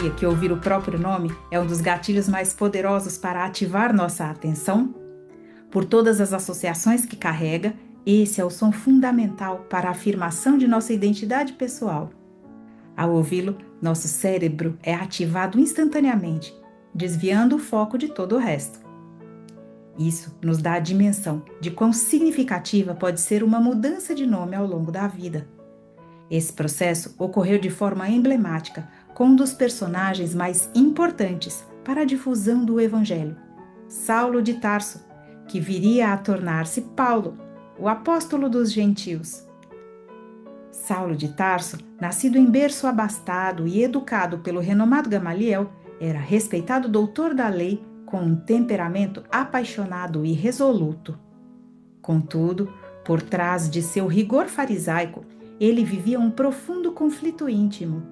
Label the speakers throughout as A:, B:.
A: sabia que ouvir o próprio nome é um dos gatilhos mais poderosos para ativar nossa atenção? Por todas as associações que carrega, esse é o som fundamental para a afirmação de nossa identidade pessoal. Ao ouvi-lo, nosso cérebro é ativado instantaneamente, desviando o foco de todo o resto. Isso nos dá a dimensão de quão significativa pode ser uma mudança de nome ao longo da vida. Esse processo ocorreu de forma emblemática com um dos personagens mais importantes para a difusão do Evangelho, Saulo de Tarso, que viria a tornar-se Paulo, o apóstolo dos gentios. Saulo de Tarso, nascido em berço abastado e educado pelo renomado Gamaliel, era respeitado doutor da lei com um temperamento apaixonado e resoluto. Contudo, por trás de seu rigor farisaico, ele vivia um profundo conflito íntimo.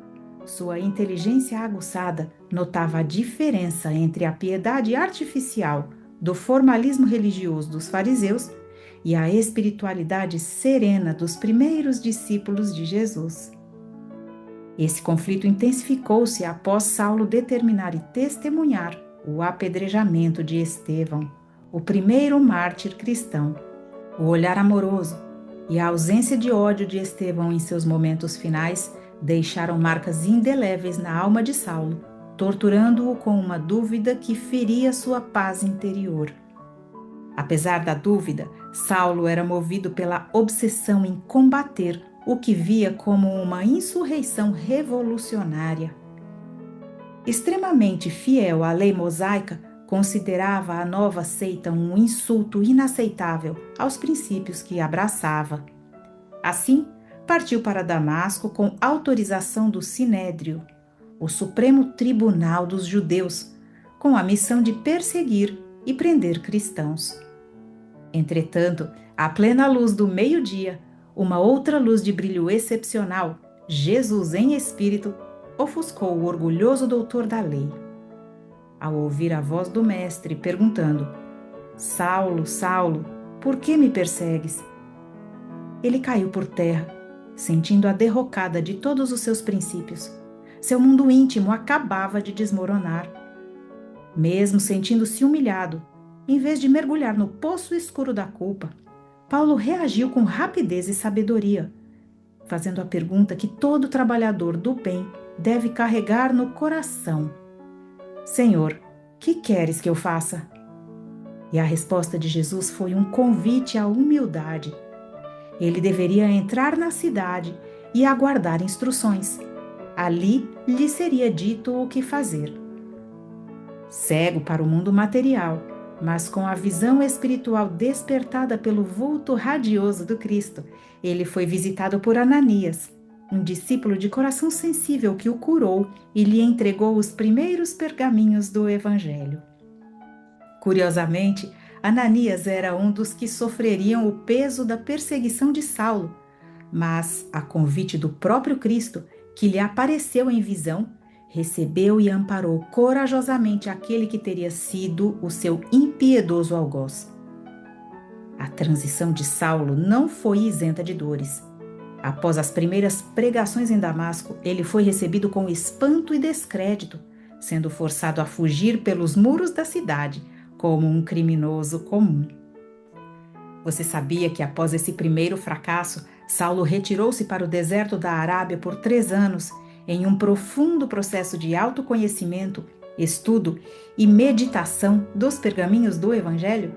A: Sua inteligência aguçada notava a diferença entre a piedade artificial do formalismo religioso dos fariseus e a espiritualidade serena dos primeiros discípulos de Jesus. Esse conflito intensificou-se após Saulo determinar e testemunhar o apedrejamento de Estevão, o primeiro mártir cristão. O olhar amoroso e a ausência de ódio de Estevão em seus momentos finais deixaram marcas indeléveis na alma de Saulo, torturando-o com uma dúvida que feria sua paz interior. Apesar da dúvida, Saulo era movido pela obsessão em combater o que via como uma insurreição revolucionária. Extremamente fiel à lei mosaica, considerava a nova seita um insulto inaceitável aos princípios que abraçava. Assim, partiu para Damasco com autorização do Sinédrio, o Supremo Tribunal dos Judeus, com a missão de perseguir e prender cristãos. Entretanto, à plena luz do meio-dia, uma outra luz de brilho excepcional, Jesus em espírito, ofuscou o orgulhoso doutor da lei. Ao ouvir a voz do mestre perguntando: Saulo, Saulo, por que me persegues? Ele caiu por terra, sentindo a derrocada de todos os seus princípios. Seu mundo íntimo acabava de desmoronar. Mesmo sentindo-se humilhado, em vez de mergulhar no poço escuro da culpa, Paulo reagiu com rapidez e sabedoria, fazendo a pergunta que todo trabalhador do bem deve carregar no coração: Senhor, que queres que eu faça? E a resposta de Jesus foi um convite à humildade. Ele deveria entrar na cidade e aguardar instruções. Ali lhe seria dito o que fazer. Cego para o mundo material, mas com a visão espiritual despertada pelo vulto radioso do Cristo, ele foi visitado por Ananias, um discípulo de coração sensível que o curou e lhe entregou os primeiros pergaminhos do Evangelho. Curiosamente, Ananias era um dos que sofreriam o peso da perseguição de Saulo, mas, a convite do próprio Cristo, que lhe apareceu em visão, recebeu e amparou corajosamente aquele que teria sido o seu impiedoso algoz. A transição de Saulo não foi isenta de dores. Após as primeiras pregações em Damasco, ele foi recebido com espanto e descrédito, sendo forçado a fugir pelos muros da cidade, como um criminoso comum. Você sabia que após esse primeiro fracasso, Saulo retirou-se para o deserto da Arábia por 3 anos, em um profundo processo de autoconhecimento, estudo e meditação dos pergaminhos do Evangelho?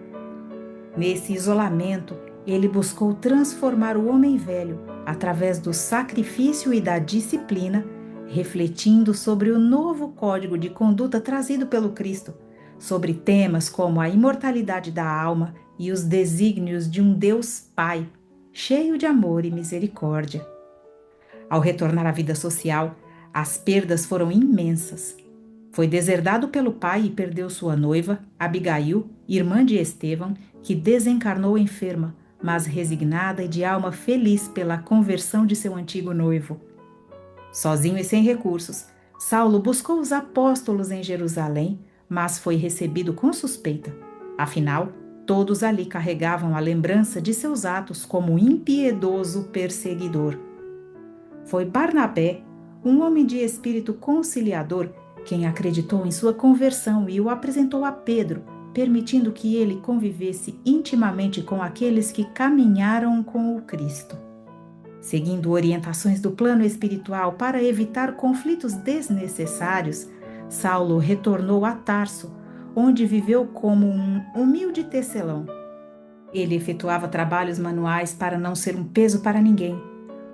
A: Nesse isolamento, ele buscou transformar o homem velho através do sacrifício e da disciplina, refletindo sobre o novo código de conduta trazido pelo Cristo, sobre temas como a imortalidade da alma e os desígnios de um Deus Pai, cheio de amor e misericórdia. Ao retornar à vida social, as perdas foram imensas. Foi deserdado pelo pai e perdeu sua noiva, Abigail, irmã de Estevão, que desencarnou enferma, mas resignada e de alma feliz pela conversão de seu antigo noivo. Sozinho e sem recursos, Saulo buscou os apóstolos em Jerusalém, mas foi recebido com suspeita. Afinal, todos ali carregavam a lembrança de seus atos como impiedoso perseguidor. Foi Barnabé, um homem de espírito conciliador, quem acreditou em sua conversão e o apresentou a Pedro, permitindo que ele convivesse intimamente com aqueles que caminharam com o Cristo. Seguindo orientações do plano espiritual para evitar conflitos desnecessários, Saulo retornou a Tarso, onde viveu como um humilde tecelão. Ele efetuava trabalhos manuais para não ser um peso para ninguém.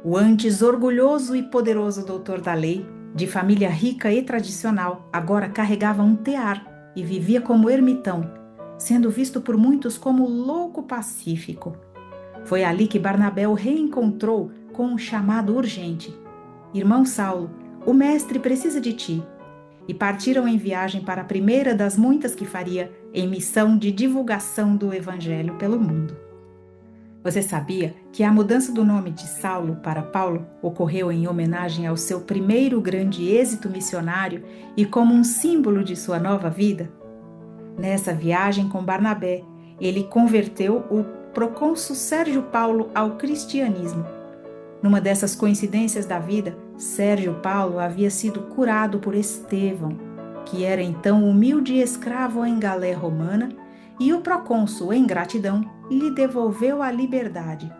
A: O antes orgulhoso e poderoso doutor da lei, de família rica e tradicional, agora carregava um tear e vivia como ermitão, sendo visto por muitos como louco pacífico. Foi ali que Barnabé o reencontrou com um chamado urgente. Irmão Saulo, o mestre precisa de ti. E partiram em viagem para a primeira das muitas que faria em missão de divulgação do Evangelho pelo mundo. Você sabia que a mudança do nome de Saulo para Paulo ocorreu em homenagem ao seu primeiro grande êxito missionário e como um símbolo de sua nova vida? Nessa viagem com Barnabé, ele converteu o procônsul Sérgio Paulo ao cristianismo. Numa dessas coincidências da vida, Sérgio Paulo havia sido curado por Estevão, que era então humilde escravo em Galé romana, e o procônsul, em gratidão, lhe devolveu a liberdade.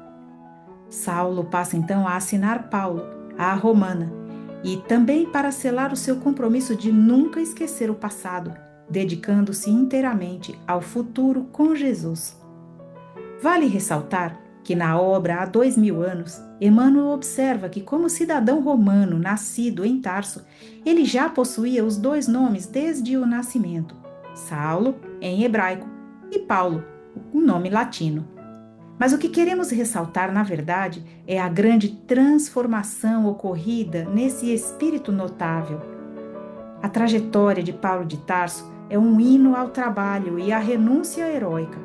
A: Saulo passa então a assinar Paulo, a romana, e também para selar o seu compromisso de nunca esquecer o passado, dedicando-se inteiramente ao futuro com Jesus. Vale ressaltar que na obra há 2000 anos, Emmanuel observa que, como cidadão romano nascido em Tarso, ele já possuía os dois nomes desde o nascimento, Saulo, em hebraico, e Paulo, o nome latino. Mas o que queremos ressaltar, na verdade, é a grande transformação ocorrida nesse espírito notável. A trajetória de Paulo de Tarso é um hino ao trabalho e à renúncia heróica.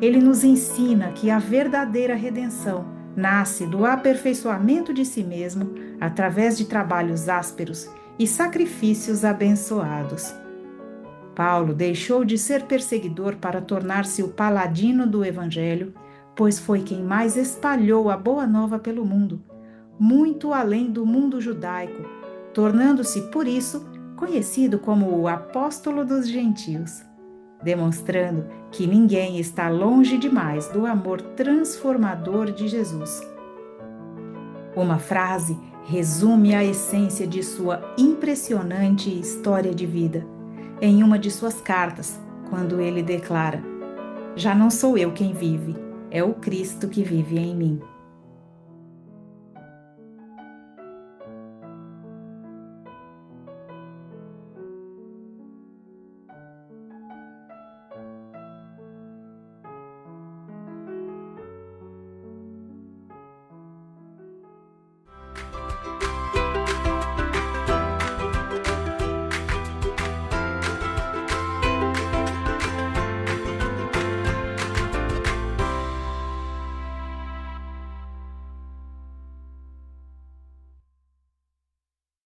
A: Ele nos ensina que a verdadeira redenção nasce do aperfeiçoamento de si mesmo através de trabalhos ásperos e sacrifícios abençoados. Paulo deixou de ser perseguidor para tornar-se o paladino do Evangelho, pois foi quem mais espalhou a boa nova pelo mundo, muito além do mundo judaico, tornando-se, por isso, conhecido como o apóstolo dos gentios, demonstrando que ninguém está longe demais do amor transformador de Jesus. Uma frase resume a essência de sua impressionante história de vida, em uma de suas cartas, quando ele declara: "Já não sou eu quem vive, é o Cristo que vive em mim."